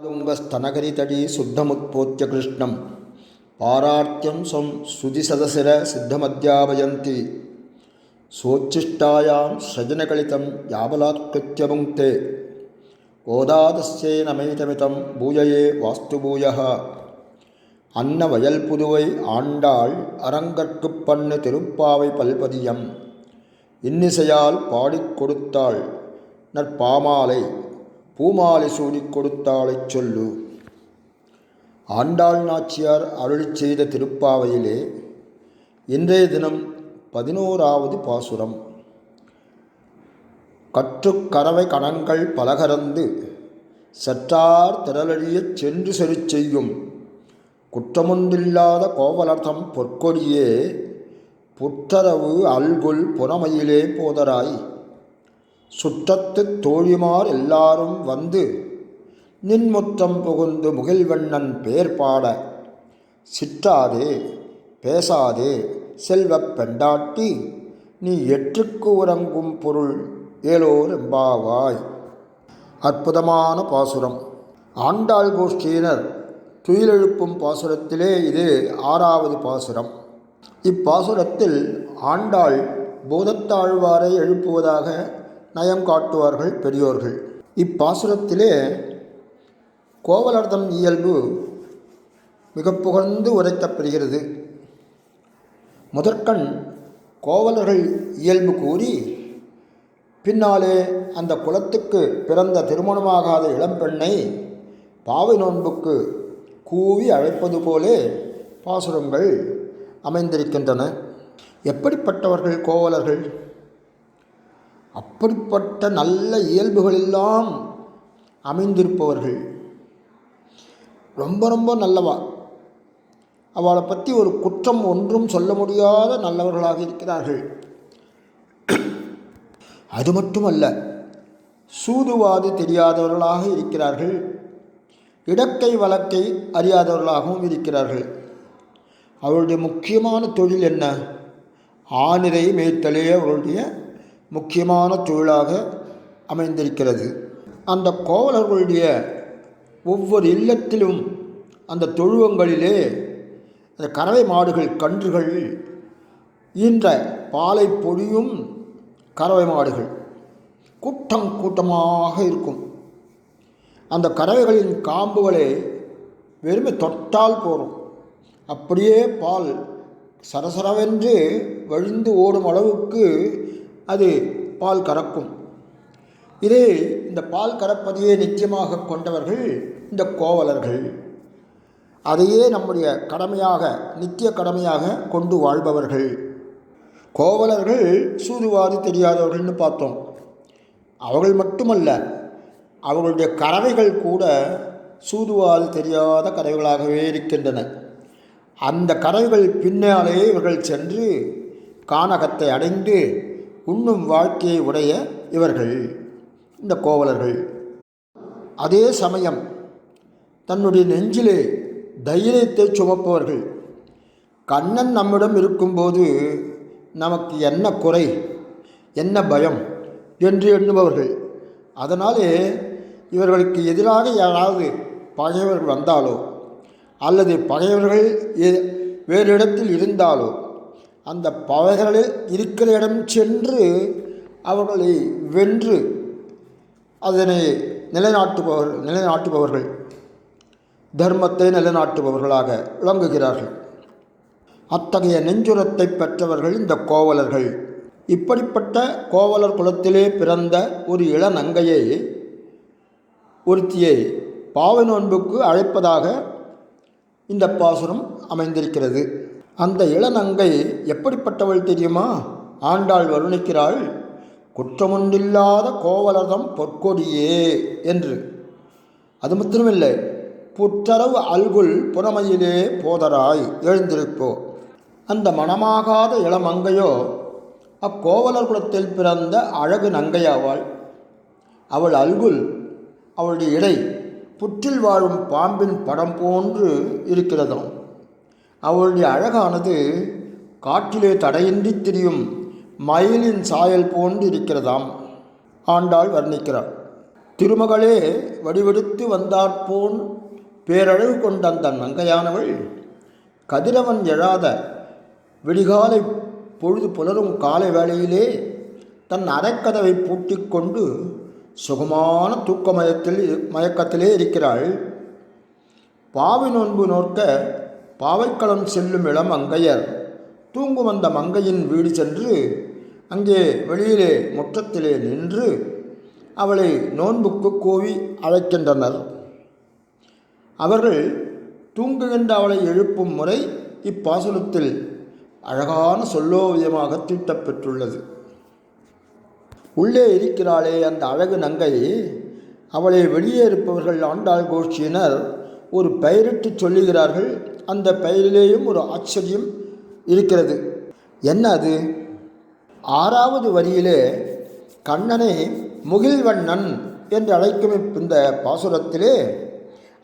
स्तनकरितटी शुद्धमुत्पोत्य कृष्णं पारार्त्यं स्वं श्रुतिसदशिर सिद्धमध्यापयन्ति सोच्छिष्टायां सृजनकलितं याबलात्कृत्य पुङ्क्ते गोदादस्येनमैतमितं பூஜையே வாஸ்துபூயः அன்னவயல் புதுவை ஆண்டாள் அரங்கற்குப் பண்ணு திருப்பாவை பல்பதியம் இன்னிசையால் பாடிக் கொடுத்தாள் நற்பாமாலை பூமாலை சூடிக் கொடுத்தாளைச் சொல்லு. ஆண்டாள் நாச்சியார் அருளிச் செய்த திருப்பாவையிலே இன்றைய தினம் 11வது பாசுரம். கற்றுக்கறவை கணங்கள் பலகரந்து சற்றார் திரளழியச் சென்று செறி செய்யும் குற்றமொன்றில்லாத கோவலர்தம் பொற்கொடியே புற்றரவு அல்குல் புறமையிலே போதராய் சுற்றத்துத் தோழிமார் எல்லாரும் வந்து நின்முற்றம் புகுந்து முகில்வண்ணன் பேர் பாட சிற்றாதே பேசாதே செல்வப் பெண்டாட்டி நீ எற்றுக்கு உறங்கும் பொருள் ஏலோர் எம்பாவாய். அற்புதமான பாசுரம். ஆண்டாள் கோஷ்டியினர் துயிலெழுப்பும் பாசுரத்திலே இது 6வது பாசுரம். இப்பாசுரத்தில் ஆண்டாள் பூதத்தாழ்வாரை எழுப்புவதாக நயம் காட்டுவார்கள் பெரியோர்கள். இப்பாசுரத்திலே கோவலர்தம் இயல்பு மிக புகழ்ந்து உரைக்கப்பெறுகிறது. முதற்கண் கோவலர்கள் இயல்பு கூறி பின்னாலே அந்த குலத்துக்கு பிறந்த திருமணமாகாத இளம்பெண்ணை பாவை நோன்புக்கு கூவி அழைப்பது போலே பாசுரங்கள் அமைந்திருக்கின்றன. எப்படிப்பட்டவர்கள் கோவலர்கள்? அப்படிப்பட்ட நல்ல இயல்புகளெல்லாம் அமைந்திருப்பவர்கள். ரொம்ப ரொம்ப நல்லவா. அவளை பற்றி ஒரு குற்றம் ஒன்றும் சொல்ல முடியாத நல்லவர்களாக இருக்கிறார்கள். அது மட்டுமல்ல, சூதுவாது தெரியாதவர்களாக இருக்கிறார்கள். இடக்கை வழக்கை அறியாதவர்களாகவும் இருக்கிறார்கள். அவருடைய முக்கியமான தொழில் என்ன? ஆணிரை மேய்த்தலே அவருடைய முக்கியமான தொழிலாக அமைந்திருக்கிறது. அந்த கோவலர்களுடைய ஒவ்வொரு இல்லத்திலும் அந்த தொழுவங்களிலே அந்த கறவை மாடுகள் கன்றுகள் ஈன்ற பாலை பொழியும் கறவை மாடுகள் கூட்டம் கூட்டமாக இருக்கும். அந்த கறவைகளின் காம்புகளை வெறுமை தொட்டால் போகும், அப்படியே பால் சரசரவென்று வழிந்து ஓடும் அளவுக்கு அது பால் கறக்கும். இதே இந்த பால் கறப்பதையே நிச்சயமாக கொண்டவர்கள் இந்த கோவலர்கள். அதையே நம்முடைய கடமையாக நித்திய கடமையாக கொண்டு வாழ்பவர்கள். கோவலர்கள் சூதுவாது தெரியாதவர்கள்னு பார்த்தோம். அவர்கள் மட்டுமல்ல, அவர்களுடைய கறவைகள் கூட சூதுவாது தெரியாத கறவைகளாகவே இருக்கின்றன. அந்த கறவைகள் பின்னாலே இவர்கள் சென்று கானகத்தை அடைந்து உண்ணும் வாழ்க்கையை உடைய இவர்கள் இந்த கோவலர்கள். அதே சமயம் தன்னுடைய நெஞ்சிலே தைரியத்தை சுமப்பவர்கள். கண்ணன் நம்மிடம் இருக்கும்போது நமக்கு என்ன குறை, என்ன பயம் என்று எண்ணுபவர்கள். அதனாலே இவர்களுக்கு எதிராக யாராவது பகைவர்கள் வந்தாலோ அல்லது பகைவர்கள் வேறு இடத்தில் இருந்தாலோ அந்த பகைகளில் இருக்கிற இடம் சென்று அவர்களை வென்று அதனை நிலைநாட்டுபவர்கள் தர்மத்தை நிலைநாட்டுபவர்களாக விளங்குகிறார்கள். அத்தகைய நெஞ்சுரத்தை பெற்றவர்கள் இந்த கோவலர்கள். இப்படிப்பட்ட கோவலர் குலத்திலே பிறந்த ஒரு இளநங்கையை ஒருத்தியை பாவை நோன்புக்கு அழைப்பதாக இந்த பாசுரம் அமைந்திருக்கிறது. அந்த இளநங்கை எப்படிப்பட்டவள் தெரியுமா? ஆண்டாள் வருணிக்கிறாள், குற்றமொன்றில்லாத கோவலர்தம் பொற்கொடியே என்று. அது மாத்திரமில்லை, புற்றரவு அல்குல் புறமையிலே போதராய் எழுந்திருப்போ. அந்த மணமாகாத இளமங்கையோ அக்கோவலர் குலத்தில் பிறந்த அழகு நங்கையாவாள். அவள் அல்குல், அவளுடைய இடை புற்றில் வாழும் பாம்பின் படம் போன்று இருக்கிறதாம். அவளுடைய அழகானது காட்டிலே தடையின்றி திரியும் மயிலின் சாயல் போன்று இருக்கிறதாம். ஆண்டாள் வர்ணிக்கிறாள். திருமகளே வடிவெடுத்து வந்தாற்போன் பேரழகு கொண்ட அந்த நங்கையானவள் கதிரவன் எழாத விடிகாலை பொழுது புலரும் காலை வேளையிலே தன் அரைக்கதவை பூட்டிக்கொண்டு சுகமான தூக்க மயக்கத்திலே இருக்கிறாள். பாவி நோன்பு நோக்க பாவைக்களம் செல்லும் இளம் அங்கையர் தூங்கும் அந்த மங்கையின் வீடு சென்று அங்கே வெளியிலே முற்றத்திலே நின்று அவளை நோன்புக்கு கூவி அழைக்கின்றனர். அவர்கள் தூங்குகின்ற அவளை எழுப்பும் முறை இப்பாசுரத்தில் அழகான சொல்லோவியமாக தீட்டப்பெற்றுள்ளது. உள்ளே இருக்கிறாளே அந்த அழகு நங்கை, அவளை வெளியே இருப்பவர்கள் ஆண்டாள் கோஷ்டியினர் ஒரு பெயரிட்டு சொல்லுகிறார்கள். அந்த பெயரிலேயும் ஒரு ஆச்சரியம் இருக்கிறது. என்ன அது? 6வது வரியிலே கண்ணனை முகில்வண்ணன் என்று அழைக்கும் இந்த பாசுரத்திலே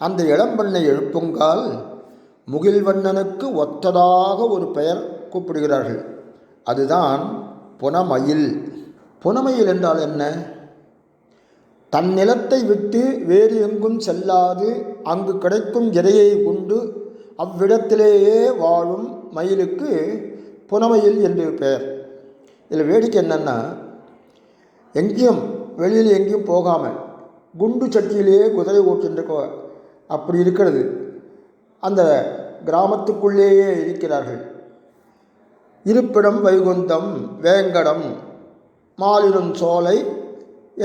அந்த இளம்பெண்ணை எழுப்புங்கால் முகில்வண்ணனுக்கு ஒத்ததாக ஒரு பெயர் கூப்பிடுகிறார்கள். அதுதான் புனமயில். புனமயில் என்றால் என்ன? தன் நிலத்தை விட்டு வேறு எங்கும் செல்லாது அங்கு கிடைக்கும் இரையை உண்டு அவ்விடத்திலேயே வாழும் மயிலுக்கு புனமயில் என்று பெயர். இதில் வேடிக்கை என்னென்னா, எங்கேயும் வெளியில் எங்கேயும் போகாமல் குண்டு சட்டியிலேயே குதிரை ஓட்டுன்ற அப்படி இருக்கிறது. அந்த கிராமத்துக்குள்ளேயே இருக்கிறார்கள். இருப்பிடம் வைகுந்தம் வேங்கடம் மாலிரும் சோலை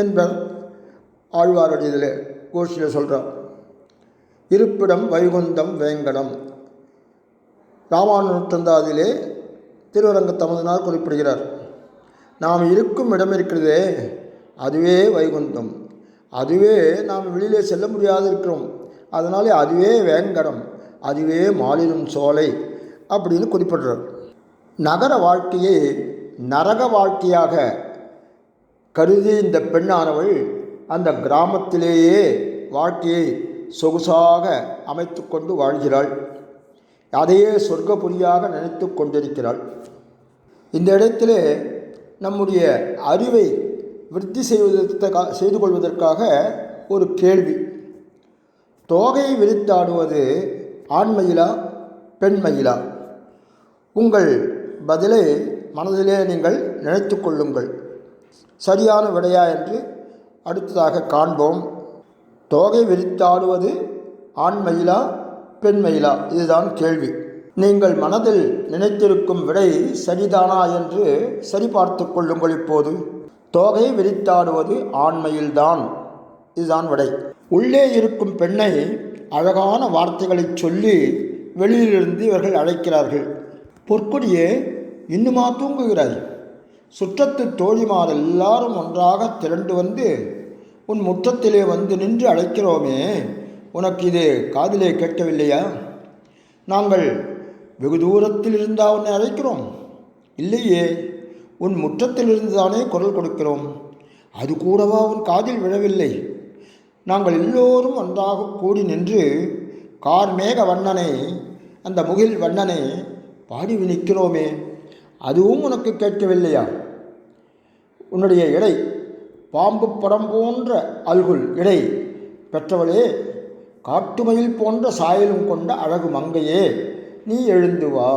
என்பர் ஆழ்வாருடைய இதில் கோஷ்டியில் சொல்கிறார். இருப்பிடம் வைகுந்தம் வேங்கடம் ராமானுஜந்தாதிலே திருவரங்க தமதனார் குறிப்பிடுகிறார். நாம் இருக்கும் இடம் இருக்கிறதே அதுவே வைகுந்தம், அதுவே நாம் வெளியிலே செல்ல முடியாது இருக்கிறோம், அதனாலே அதுவே வேங்கடம், அதுவே மாலிரும் சோலை அப்படின்னு குறிப்பிடுறார். நகர வாழ்க்கையை நரக வாழ்க்கையாக கருதி இந்த பெண்ணானவள் அந்த கிராமத்திலேயே வாழ்க்கையை சொகுசாக அமைத்து கொண்டு வாழ்கிறாள். அதையே சொர்க்கபுரியாக நினைத்து கொண்டிருக்கிறாள். இந்த இடத்திலே நம்முடைய அறிவை விருத்தி செய்து கொள்வதற்காக ஒரு கேள்வி. தோகை விரித்தாடுவது ஆண்மயிலா பெண்மயிலா? உங்கள் பதிலை மனதிலே நீங்கள் நினைத்து கொள்ளுங்கள். சரியான விடையா என்று அடுத்ததாக காண்போம். தோகை விரித்தாடுவது ஆண்மயிலா பெண்மயிலா? இதுதான் கேள்வி. நீங்கள் மனதில் நினைத்திருக்கும் விடை சரிதானா என்று சரிபார்த்து கொள்ளுங்கள். இப்போது தோகை விரித்தாடுவது ஆண்மயில்தான், இதுதான் விடை. உள்ளே இருக்கும் பெண்ணை அழகான வார்த்தைகளை சொல்லி வெளியிலிருந்து இவர்கள் அழைக்கிறார்கள். பொற்கொடியே, இன்னுமா தூங்குகிறாய்? சுற்றத்து தோழிமார் எல்லாரும் ஒன்றாக திரண்டு வந்து உன் முற்றத்திலே வந்து நின்று அழைக்கிறோமே, உனக்கு இது காதிலே கேட்கவில்லையா? நாங்கள் வெகு தூரத்தில் இருந்தா உன்னை அழைக்கிறோம்? இல்லையே, உன் முற்றத்திலிருந்து தானே குரல் கொடுக்கிறோம். அது கூடவா உன் காதில் விழவில்லை? நாங்கள் எல்லோரும் ஒன்றாக கூடி நின்று கார்மேக வண்ணனை, அந்த முகில் வண்ணனை பாடி நிற்கிறோமே, அதுவும் உனக்கு கேட்கவில்லையா? உன்னுடைய இடை பாம்பு படம் போன்ற அல்குல் இடை பெற்றவளே, காட்டுமயில் போன்ற சாயலும் கொண்ட அழகு மங்கையே, நீ எழுந்து வா.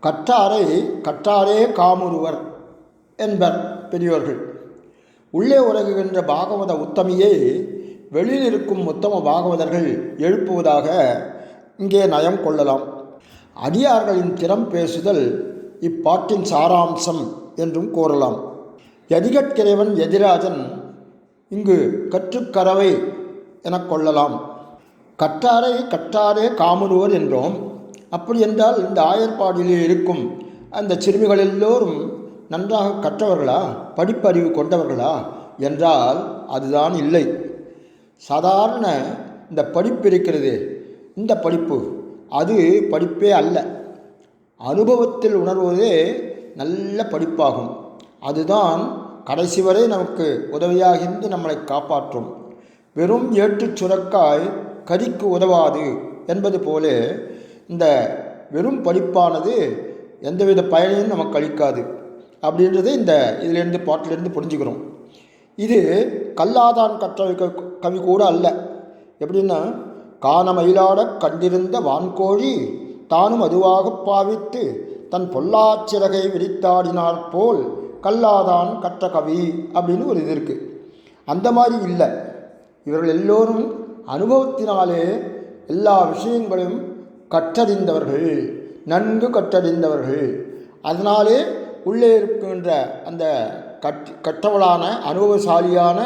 கற்றாரே காமுருவர் என்பர் பெரியோர்கள். உள்ளே உறங்குகின்ற பாகவத உத்தமியை வெளியில் இருக்கும் உத்தம பாகவதர்கள் எழுப்புவதாக இங்கே நயம் கொள்ளலாம். அடியார்களின் திறம் பேசுதல் இப்பாட்டின் சாராம்சம் என்றும் கூறலாம். எதிகட்கிறைவன் எதிராஜன் இங்கு கற்றுக்கரவை என கொள்ளலாம். கற்றாரே காமுருவர் என்றோம். அப்படி என்றால் இந்த ஆயர்பாடிலே இருக்கும் அந்த சிறுமிகள் எல்லோரும் நன்றாக கற்றவர்களா, படிப்பறிவு கொண்டவர்களா என்றால் அதுதான் இல்லை. சாதாரண இந்த படிப்பு இருக்கிறது, இந்த படிப்பு அது படிப்பே அல்ல. அனுபவத்தில் உணர்வதே நல்ல படிப்பாகும். அதுதான் கடைசி வரை நமக்கு உதவியாகின்று நம்மளை காப்பாற்றும். வெறும் ஏற்றுச் சுரக்காய் கறிக்கு உதவாது என்பது போல இந்த வெறும் படிப்பானது எந்தவித பயனையும் நமக்கு அளிக்காது அப்படின்றத இதிலிருந்து பாட்டிலிருந்து புரிஞ்சுக்கிறோம். இது கல்லாதான் கற்ற கவி கூட அல்ல. எப்படின்னா, காண மயிலாடக் கண்டிருந்த வான்கோழி தானும் அதுவாக பாவித்து தன் பொல்லாச்சிறகை விரித்தாடினார் போல் கல்லாதான் கற்ற கவி அப்படின்னு ஒரு இது இருக்குது. அந்த மாதிரி இல்லை. இவர்கள் எல்லோரும் அனுபவத்தினாலே எல்லா விஷயங்களையும் கற்றறிந்தவர்கள், நன்கு கற்றறிந்தவர்கள். அதனாலே உள்ளே இருக்கின்ற அந்த கற்றவளான அனுபவசாலியான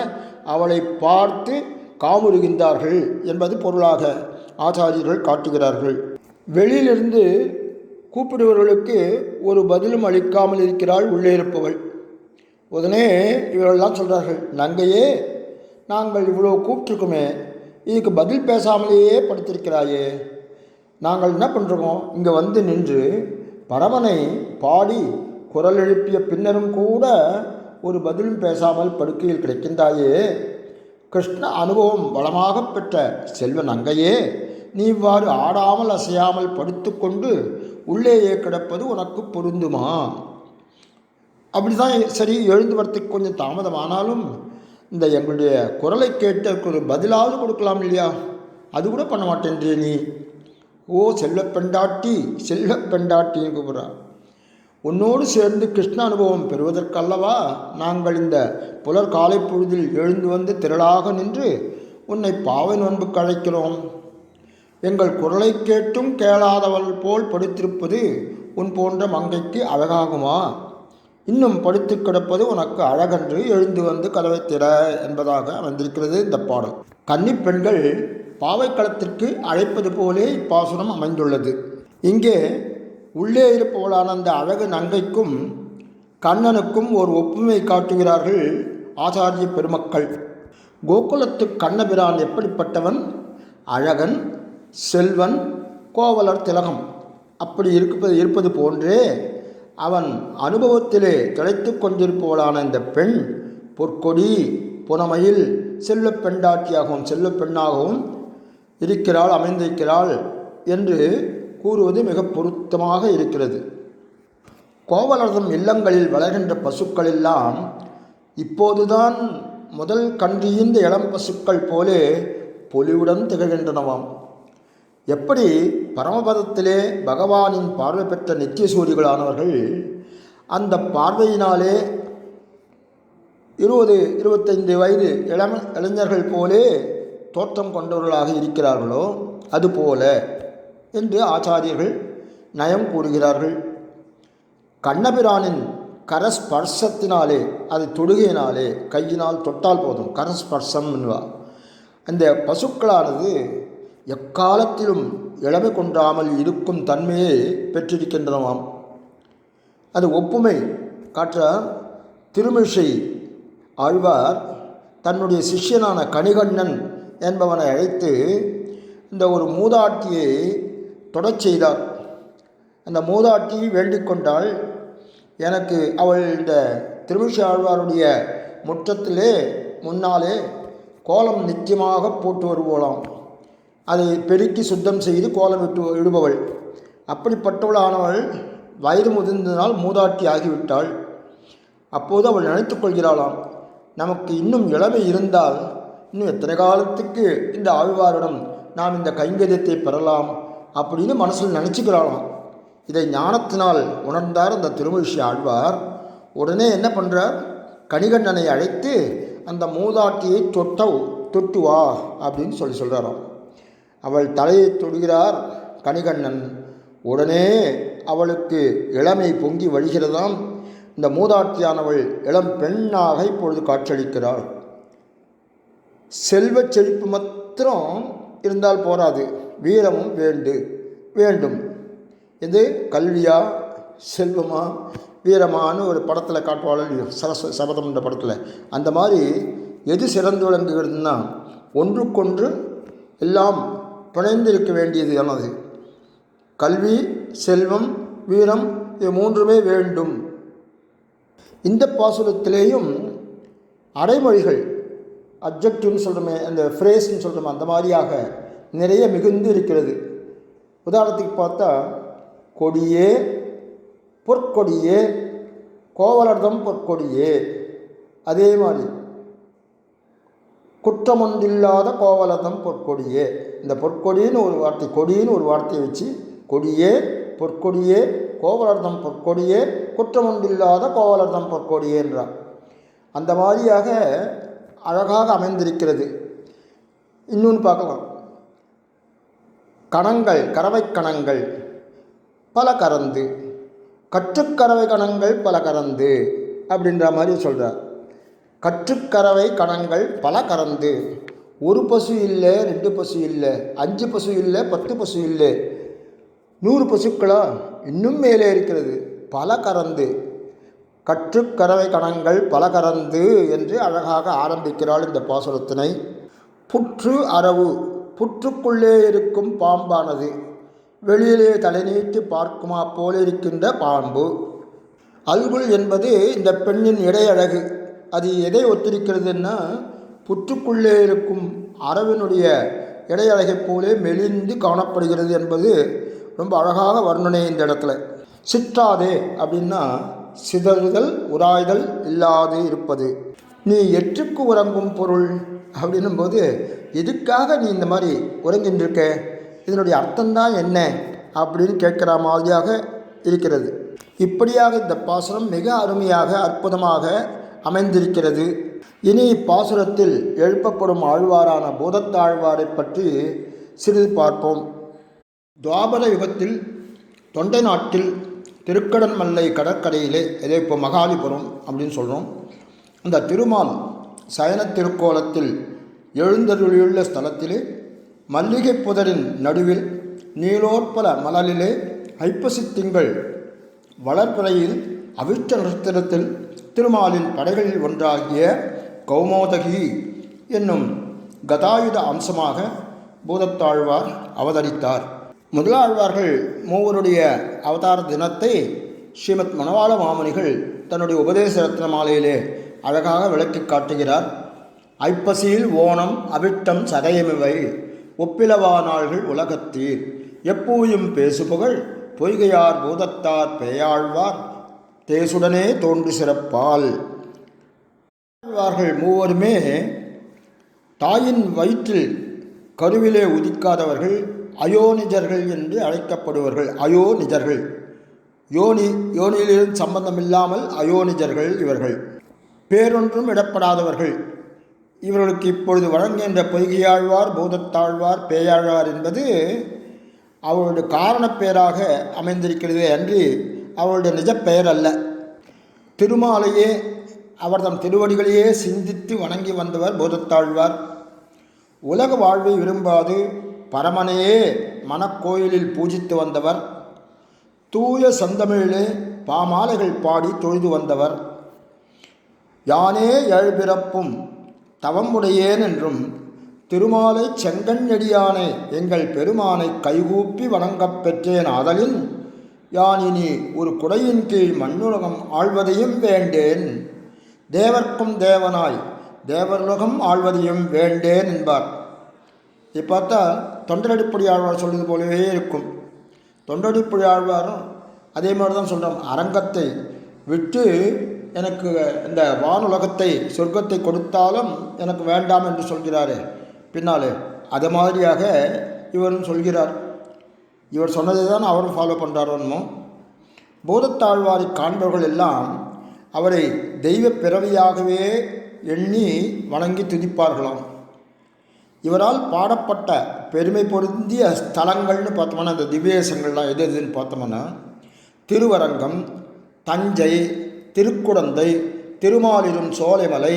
அவளை பார்த்து காமுறுகின்றார்கள் என்பது பொருளாக ஆச்சாரியர்கள் காட்டுகிறார்கள். வெளியிலிருந்து கூப்பிடுபவர்களுக்கு ஒரு பதிலும் அளிக்காமல் இருக்கிறாள் உள்ளே இருப்பவள். உடனே இவர்கள்லாம் சொல்கிறார்கள், நங்கையே, நாங்கள் இவ்வளோ கூப்பிட்டுருக்குமே, இதுக்கு பதில் பேசாமலேயே படுத்திருக்கிறாயே, நாங்கள் என்ன பண்ணுறோம், இங்கே வந்து நின்று பரமனை பாடி குரல் எழுப்பிய பின்னரும் கூட ஒரு பதிலும் பேசாமல் படுக்கையில் கிடைக்கின்றாயே, கிருஷ்ண அனுபவம் வளமாக பெற்ற செல்வ நங்கையே, நீ இவ்வாறு ஆடாமல் அசையாமல் படுத்து கொண்டு உள்ளேயே கிடப்பது உனக்கு பொருந்துமா? அப்படி தான் சரி, எழுந்து வரத்துக்கு கொஞ்சம் தாமதமானாலும் இந்த எங்களுடைய குரலை கேட்டதுக்கு ஒரு பதிலாவது கொடுக்கலாம் இல்லையா? அது கூட பண்ண மாட்டேன்றே நீ. ஓ செல்வ பெண்டாட்டி, செல்வ பெண்டாட்டின்னு கூப்பிட்றா. உன்னோடு சேர்ந்து கிருஷ்ண அனுபவம் பெறுவதற்கல்லவா நாங்கள் இந்த புலர் காலை பொழுதில் எழுந்து வந்து திரளாக நின்று உன்னை பாவை நோன்புக்கு அழைக்கிறோம். எங்கள் குரலை கேட்டும் கேளாதவள் போல் படுத்திருப்பது உன் போன்ற மங்கைக்கு அழகாகுமா? இன்னும் படுத்து கிடப்பது உனக்கு அழகன்று, எழுந்து வந்து கதவை திற என்பதாக அமைந்திருக்கிறது இந்த பாடல். கன்னிப் பெண்கள் பாவைக்களத்திற்கு அழைப்பது போலே இப்பாசுரம் அமைந்துள்ளது. இங்கே உள்ளே இருப்பவளான அந்த அழகு நங்கைக்கும் கண்ணனுக்கும் ஒரு ஒப்புமை காட்டுகிறார்கள் ஆச்சாரிய பெருமக்கள். கோகுலத்து கண்ணபிரான் எப்படிப்பட்டவன்? அழகன், செல்வன், கோவலர் திலகம் அப்படி இருப்பது போன்றே அவன் அனுபவத்திலே திளைத்து கொண்டிருப்பவளான இந்த பெண் பொற்கொடி புனமையில் செல்வ பெண்டாட்டியாகவும் செல்வ பெண்ணாகவும் இருக்கிறாள், அமைந்திருக்கிறாள் என்று கூறுவது மிக பொருத்தமாக இருக்கிறது. கோவலர்தம் இல்லங்களில் வளர்கின்ற பசுக்கள் எல்லாம் இப்போதுதான் முதல் கன்றியின் இளம் பசுக்கள் போலே பொலிவுடன் திகழ்கின்றனவாம். எப்படி பரமபதத்திலே பகவானின் பார்வை பெற்ற நித்திய சூரிகளானவர்கள் அந்த பார்வையினாலே 20-25 வயது இளைஞர்கள் போலே தோற்றம் கொண்டவர்களாக இருக்கிறார்களோ அதுபோல என்று ஆச்சாரியர்கள் நயம் கூறுகிறார்கள். கண்ணபிரானின் கரஸ்பர்சத்தினாலே, அது தொடுகையினாலே, கையினால் தொட்டால் போதும், கரஸ்பர்சம் என்பா, அந்த பசுக்களானது எக்காலத்திலும் இளமை கொன்றாமல் இருக்கும் தன்மையை பெற்றிருக்கின்றனவாம். அது ஒப்புமை காற்ற திருமிழிசை ஆழ்வார் தன்னுடைய சிஷ்யனான கணிகண்ணன் என்பவனை அழைத்து இந்த ஒரு மூதாட்டியை தொடச் செய்தார். அந்த மூதாட்டி வேண்டிக் கொண்டாள், எனக்கு அவள் இந்த திருமிழிசை ஆழ்வாருடைய முற்றத்திலே முன்னாலே கோலம் நித்தியமாக போட்டு வருவோலாம், அதை பெருக்கி சுத்தம் செய்து கோலம் விடுபவள். அப்படிப்பட்டவளானவள் வயது முதிர்ந்ததினால் மூதாட்டி ஆகிவிட்டாள். அப்போது அவள் நினைத்து கொள்கிறாளாம், நமக்கு இன்னும் இளமை இருந்தால் இன்னும் எத்தனை காலத்துக்கு இந்த ஆழ்வாரிடம் நாம் இந்த கைங்கரியத்தை பெறலாம் அப்படின்னு மனசில் நினச்சிக்கிறாளாம். இதை ஞானத்தினால் உணர்ந்தார் அந்த திருமிழிசை ஆழ்வார். உடனே என்ன பண்ணுறார், கணிகண்ணனை அழைத்து அந்த மூதாட்டியை தொட்டு வா அப்படின்னு சொல்கிறாராம். அவள் தலையை தொடுகிறார் கணிகண்ணன். உடனே அவளுக்கு இளமை பொங்கி வழிகிறதாம். இந்த மூதாட்டியானவள் இளம் பெண்ணாக இப்பொழுது காட்சியளிக்கிறாள். செல்வ செழிப்பு மாத்திரம் இருந்தால் போராது, வீரமும் வேண்டும். இது கல்வியா செல்வமா வீரமானு ஒரு படத்தில் காட்டுவாள், சபதம் என்ற படத்தில். அந்த மாதிரி எது சிறந்து விளங்குகிறதுனா ஒன்றுக்கொன்று எல்லாம் பிணைந்திருக்க வேண்டியது ஆனது. கல்வி, செல்வம், வீரம், இது மூன்றுமே வேண்டும். இந்த பாசுரத்திலேயும் அடைமொழிகள், அப்ஜெக்டிவ்னு சொல்கிறோமே, அந்த ஃப்ரேஸ்ன்னு சொல்கிறோமே, அந்த மாதிரியாக நிறைய மிகுந்து இருக்கிறது. உதாரணத்துக்கு பார்த்தா, கொடியே பொற்கொடியே, கோவலர்தம் பொற்கொடியே, அதே மாதிரி குற்றமொன்றில்லாத கோவலதம் பொற்கொடியே. இந்த பொற்கொடின்னு ஒரு வார்த்தை, கொடின்னு ஒரு வார்த்தையை வச்சு கொடியே, பொற்கொடியே, கோவலர்தம் பொற்கொடியே, குற்றமொன்றில்லாத கோவலர்தம் பொற்கொடியே என்றார். அந்த மாதிரியாக அழகாக அமைந்திருக்கிறது. இன்னொன்று பார்க்கலாம். கணங்கள், கறவை கணங்கள் பல கறந்து, கற்றுக்கறவை கணங்கள் பல கறந்து அப்படின்ற மாதிரி சொல்கிறார். கற்றுக்கறவை கணங்கள் பல கறந்து, ஒரு பசு இல்லை, 2 பசு இல்லை, 5 பசு இல்லை, 10 பசு இல்லை, 100 பசுக்களா, இன்னும் மேலே இருக்கிறது. பல கறந்து, கற்றுக்கறவை கணங்கள் பல கறந்து என்று அழகாக ஆரம்பிக்கிறாள் இந்த பாசுரத்தினை. புற்று அரவு, புற்றுக்குள்ளே இருக்கும் பாம்பானது வெளியிலே தலை நீட்டி பார்க்குமா போல இருக்கின்ற பாம்பு. அல்குல் என்பது இந்த பெண்ணின் இடையழகு. அது எதை ஒத்திருக்கிறதுன்னா, புற்றுக்குள்ளே இருக்கும் அரவினுடைய இடையழகைப் போலே மெலிந்து காணப்படுகிறது என்பது ரொம்ப அழகாக வர்ணனை இந்த இடத்துல. சிற்றாதே அப்படின்னா சிதறுதல், உராய்தல் இல்லாது இருப்பது. நீ எற்றுக்கு உறங்கும் பொருள் அப்படின்னும் போது, எதுக்காக நீ இந்த மாதிரி உறங்கின்றிருக்க, இதனுடைய அர்த்தம்தான் என்ன அப்படின்னு கேட்குற மாதிரியாக இருக்கிறது. இப்படியாக இந்த பாசுரம் மிக அருமையாக அற்புதமாக அமைந்திருக்கிறது. இனி இப்பாசுரத்தில் எழுப்பப்படும் ஆழ்வாரான பூதத்தாழ்வாரை பற்றி சிறிது பார்ப்போம். துவாபர யுகத்தில் தொண்டை நாட்டில் திருக்கடன்மல்லை கடற்கரையிலே, இதே இப்போ மகாலிபுரம் அப்படின்னு சொல்கிறோம், அந்த திருமால் சயன திருக்கோலத்தில் எழுந்தருளியுள்ள ஸ்தலத்திலே மல்லிகை புதரின் நடுவில் நீலோற்பல மலலிலே ஐப்பசி திங்கள் வளர்பிறையில் அவிஷ்ட நட்சத்திரத்தில் திருமாலின் படைகளில் ஒன்றாகிய கௌமோதகி என்னும் கதாயுத அம்சமாக பூதத்தாழ்வார் அவதரித்தார். முதலாழ்வார்கள் மூவருடைய அவதார தினத்தை ஸ்ரீமத் மணவாள மாமுனிகள் தன்னுடைய உபதேச ரத்ன மாலையிலே அழகாக விளக்கி காட்டுகிறார். ஐப்பசியில் ஓணம் அவிட்டம் சதயமிவை ஒப்பிலவா நாள்கள் உலகத்தீர் எப்பூயும் பேசுபுகழ் பொய்கையார் பூதத்தார் பேயாழ்வார் தேசுடனே தோன்று சிறப்பால். ஆழ்வார்கள் மூவருமே தாயின் வயிற்றில் கருவிலே உதிக்காதவர்கள், அயோனிஜர்கள் என்று அழைக்கப்படுவார்கள். அயோனிஜர்கள், யோனியிலிருந்து சம்பந்தமில்லாமல் அயோனிஜர்கள் இவர்கள். பேரொன்றும் இடப்படாதவர்கள். இவர்களுக்கு இப்பொழுது வழங்குகின்ற பொய்கையாழ்வார், பூதத்தாழ்வார், பேயாழ்வார் என்பது அவருடைய காரணப்பெயராக அமைந்திருக்கிறது அன்றி அவருடைய நிஜ பெயர் அல்ல. திருமாலையே அவர் தம் திருவடிகளையே சிந்தித்து வணங்கி வந்தவர் பூதத்தாழ்வார். உலக வாழ்வை விரும்பாது பரமனையே மனக்கோயிலில் பூஜித்து வந்தவர். தூய செந்தமிழிலே பாமாலைகள் பாடி தொழுது வந்தவர். யானே எழுபிறப்பும் தவமுடையேன் என்றும் திருமாலை செங்கண்ணெடியானை எங்கள் பெருமானை கைகூப்பி வணங்கப் பெற்றேன். ஆதலின் யானினி ஒரு குடையின் கீழ் மண்ணுலகம் ஆழ்வதையும் வேண்டேன், தேவர்க்கும் தேவனாய் தேவருலகம் ஆழ்வதையும் வேண்டேன் என்பார். இப்போ பார்த்தா தொண்டரடிப்பொடி ஆழ்வார் சொல்வது போலவே இருக்கும். தொண்டரடிப்பொடி ஆழ்வாரும் அதே மாதிரி தான் சொல்கிறோம். அரங்கத்தை விட்டு எனக்கு இந்த வானுலகத்தை சொர்க்கத்தை கொடுத்தாலும் எனக்கு வேண்டாம் என்று சொல்கிறாரே பின்னாலே, அது மாதிரியாக இவரும் சொல்கிறார். இவர் சொன்னதை தான் அவரும் ஃபாலோ பண்ணுறாரோன்மோ. பூதத்தாழ்வாரை காண்பவர்கள் எல்லாம் அவரை தெய்வ பிறவியாகவே எண்ணி வணங்கி துதிப்பார்களாம். இவரால் பாடப்பட்ட பெருமை பொருந்திய ஸ்தலங்கள்னு பார்த்தோம்னா, இந்த திவ்யேசங்கள்லாம் எது எதுன்னு பார்த்தோம்னா, திருவரங்கம், தஞ்சை, திருக்குடந்தை, திருமாலிரும் சோலைமலை,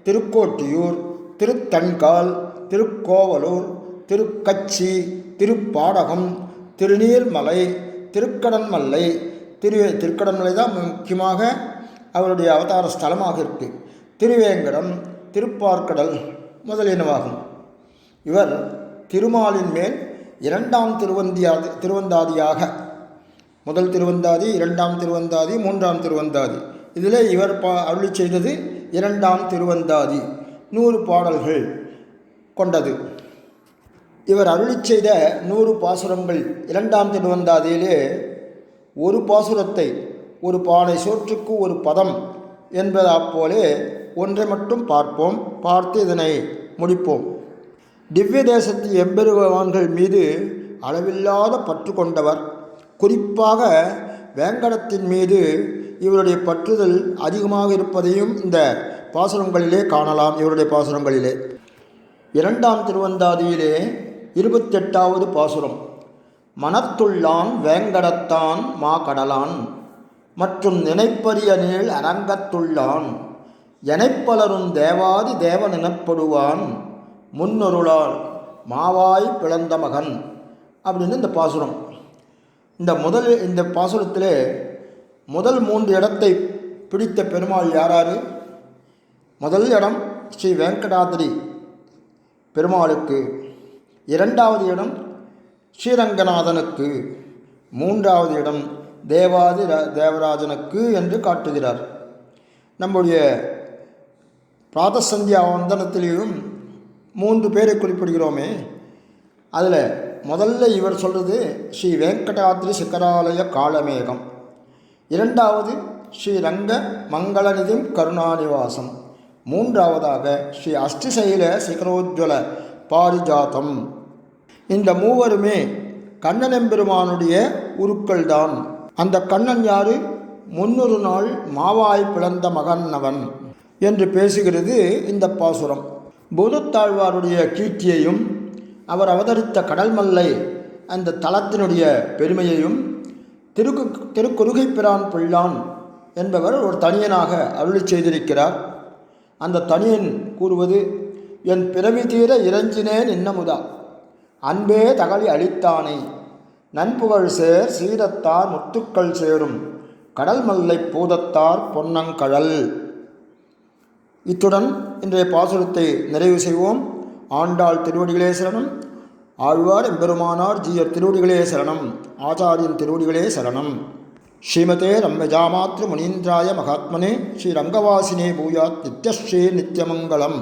திருக்கோட்டியூர், திருத்தன்கால், திருக்கோவலூர், திருக்கச்சி, திருப்பாடகம், திருநீர்மலை, திருக்கடன்மல்லை. திருக்கடன்மலை தான் முக்கியமாக அவருடைய அவதார ஸ்தலமாக இருக்குது. திருவேங்கடம், திருப்பார்க்கடல் முதலியனவாகும். இவர் திருமாலின் மேல் 2ஆம் திருவந்தாதியாக, முதல் திருவந்தாதி, 2ஆம் திருவந்தாதி, 3ஆம் திருவந்தாதி, இதில் இவர் அருளி செய்தது 2ஆம் திருவந்தாதி, 100 பாடல்கள் கொண்டது. இவர் அருளி செய்த 100 பாசுரங்கள் 2ஆம் திருவந்தாதியிலே ஒரு பாசுரத்தை ஒரு பானை சோற்றுக்கு ஒரு பதம் என்பதா போலே ஒன்றை மட்டும் பார்ப்போம். பார்த்து இதனை முடிப்போம். திவ்ய தேசத்து எம்பெருமான்கள் மீது அளவில்லாத பற்று கொண்டவர். குறிப்பாக வேங்கடத்தின் மீது இவருடைய பற்றுதல் அதிகமாக இருப்பதையும் இந்த பாசுரங்களிலே காணலாம். இவருடைய பாசுரங்களிலே இரண்டாம் திருவந்தாதியிலே 28வது பாசுரம். மனத்துள்ளான் வேங்கடத்தான் மா கடலான் மற்றும் நினைப்பரிய நீள் அரங்கத்துள்ளான் எனைப்பலரும் தேவாதி தேவன் எனப்படுவான் முன்னொருளால் மாவாய் பிளந்த மகன் அப்படின்னு இந்த பாசுரம். இந்த பாசுரத்திலே முதல் 3 இடத்தை பிடித்த பெருமாள் யாராரு? முதல் இடம் ஸ்ரீ வெங்கடாதிரி பெருமாளுக்கு, 2வது இடம் ஸ்ரீரங்கநாதனுக்கு, 3வது இடம் தேவாதி தேவராஜனுக்கு என்று காட்டுகிறார். நம்முடைய பிராதசந்தியா வந்தனத்திலேயும் 3 பேரை குறிப்பிடுகிறோமே. அதில் முதல்ல இவர் சொல்கிறது ஸ்ரீ வெங்கடாத்ரி சிகராலய காலமேகம், 2வது ஸ்ரீரங்க மங்களநிதிம் கருணாநிவாசம், 3வதாக ஸ்ரீ அஷ்டசைல சிகரோஜ்வல பாரிஜாதம். இந்த மூவருமே கண்ணனெம்பெருமானுடைய உருக்கள் தான். அந்த கண்ணன் யாரு? முன்னொரு நாள் மாவாய் பிளந்த மகன் அவன் என்று பேசுகிறது இந்த பாசுரம். பூதத்தாழ்வாருடைய கீர்த்தியையும் அவர் அவதரித்த கடல்மல்லை அந்த தலத்தினுடைய பெருமையையும் திருக்குறுகைப்பிரான் பிள்ளான் என்பவர் ஒரு தனியனாக அருளி செய்திருக்கிறார். அந்த தனியன் கூறுவது, என் பிறவி தீர இறைஞ்சினேன் இன்னமுதா அன்பே தகலி அளித்தானை நன்புகழ் சேர் சீரத்தார் முத்துக்கள் சேரும் கடல் மல்லை பூதத்தார் பொன்னங்கழல். இத்துடன் இன்றைய பாசுரத்தை நிறைவு செய்வோம். ஆண்டாள் திருவடிகளே சரணம். ஆழ்வார் எம்பெருமானார் ஜீயர் திருவடிகளே சரணம். ஆச்சாரியன் திருவடிகளே சரணம். ஸ்ரீமதே ரம்யஜாமாத்ரு முனீந்திராய மகாத்மனே ஸ்ரீரங்கவாசினே பூயாத் நித்யஸ்ரீ நித்யமங்கலம்.